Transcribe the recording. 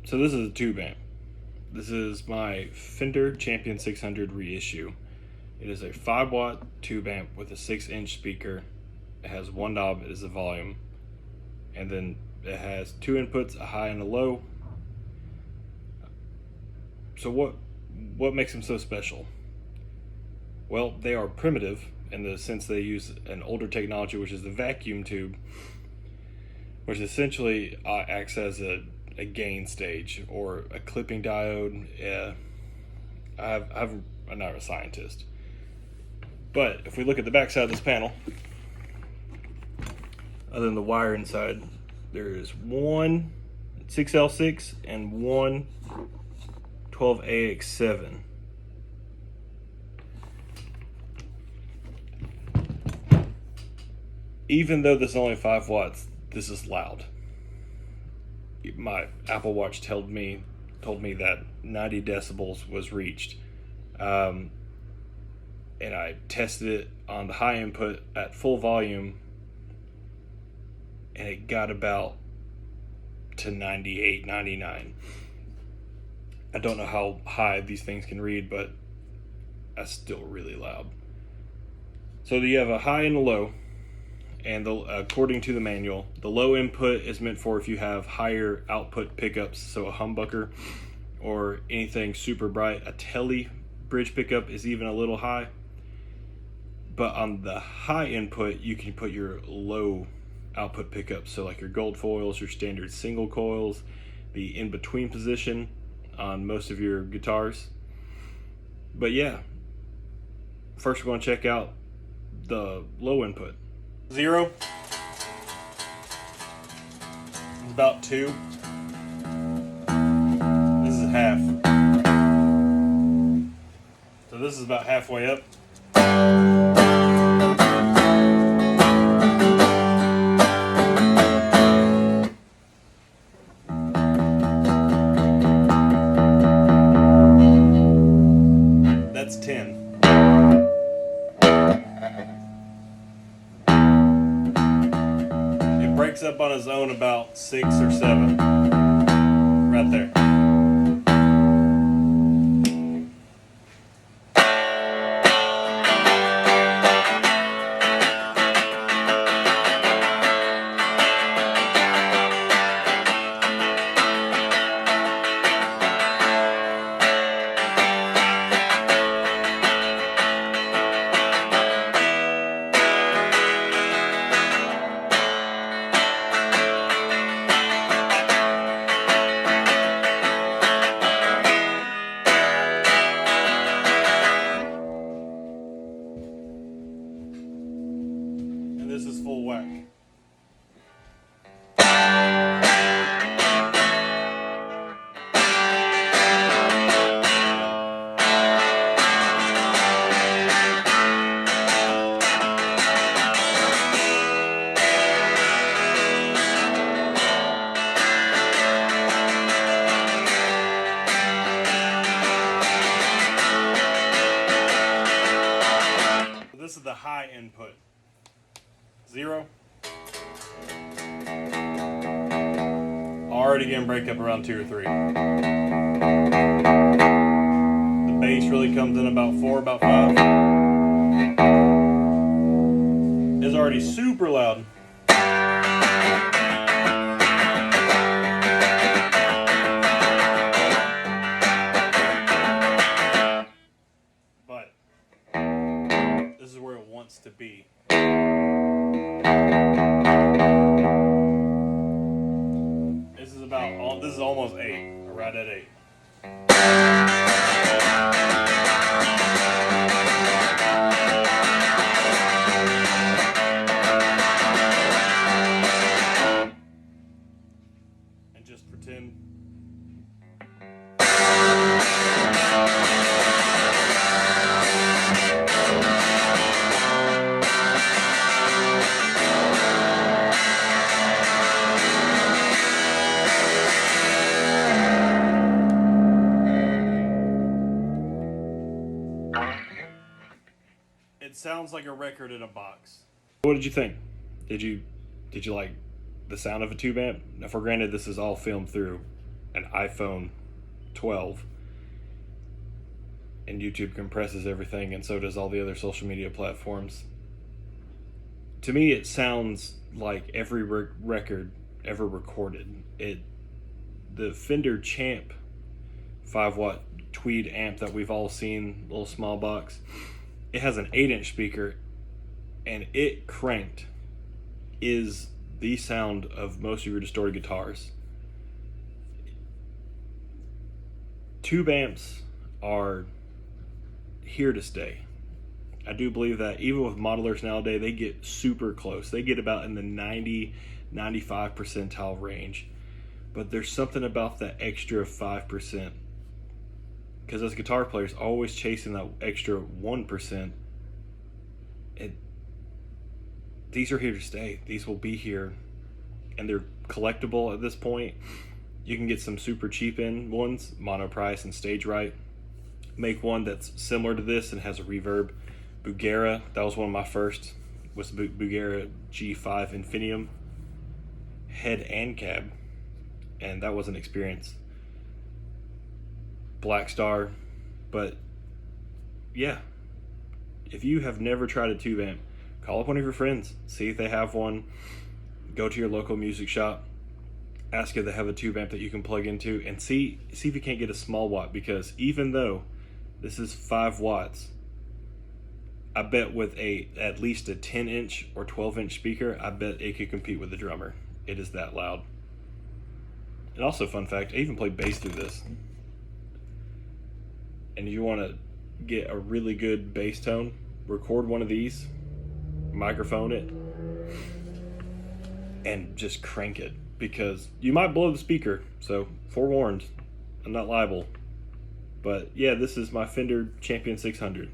So this is a tube amp. This is my Fender Champion 600 reissue. It is a 5-watt tube amp with a 6-inch speaker. It has one knob as the volume, and then it has two inputs, a high and a low. So what makes them so special? Well, they are primitive in the sense they use an older technology, which is the vacuum tube, which essentially acts as a gain stage or a clipping diode. I'm not a scientist, but if we look at the back side of this panel, other than the wire inside, there is one 6L6 and one 12AX7. Even though this is only 5 watts, this is loud. My Apple Watch told me that 90 decibels was reached, and I tested it on the high input at full volume, and it got about to 98, 99. I don't know how high these things can read, but that's still really loud. So you have a high and a low. And according to the manual, the low input is meant for if you have higher output pickups, so a humbucker or anything super bright. A tele bridge pickup is even a little high. But on the high input, you can put your low output pickups, so like your gold foils, your standard single coils, the in-between position on most of your guitars. But yeah, first we're going to check out the low input. 0 is about 2. This is half. So this is about halfway up. That's 10. Breaks up on his own about 6 or 7. Right there. This is full whack. This is the high input. 0. Already getting break up around 2 or 3. The bass really comes in about 4, about 5. It's already super loud. But this is where it wants to be. This is almost 8, or right at 8. And just pretend. It sounds like a record in a box. What did you think? Did you like the sound of a tube amp? Now, for granted, this is all filmed through an iPhone 12, and YouTube compresses everything, and so does all the other social media platforms. To me, it sounds like every record ever recorded. The Fender Champ 5-watt tweed amp that we've all seen, little small box, it has an 8-inch speaker, and it cranked is the sound of most of your distorted guitars. Tube amps are here to stay. I do believe that even with modelers nowadays, they get super close. They get about in the 90-95 percentile range. But there's something about that extra 5%. Because as guitar players, always chasing that extra 1%. These are here to stay. These will be here. And they're collectible at this point. You can get some super cheap ones, Monoprice and Stage Right. Make one that's similar to this and has a reverb. Bugera, that was one of my first, was the Bugera G5 Infinium head and cab, and that was an experience. Black Star, but yeah, if you have never tried a tube amp, call up one of your friends, see if they have one. Go to your local music shop, ask if they have a tube amp that you can plug into, and see if you can't get a small watt, because even though this is 5 watts, I bet with at least a 10-inch or 12-inch speaker, I bet it could compete with the drummer. It is that loud. And also, fun fact, I even play bass through this. And if you want to get a really good bass tone, record one of these, microphone it, and just crank it. Because you might blow the speaker, so forewarned, I'm not liable. But yeah, this is my Fender Champion 600.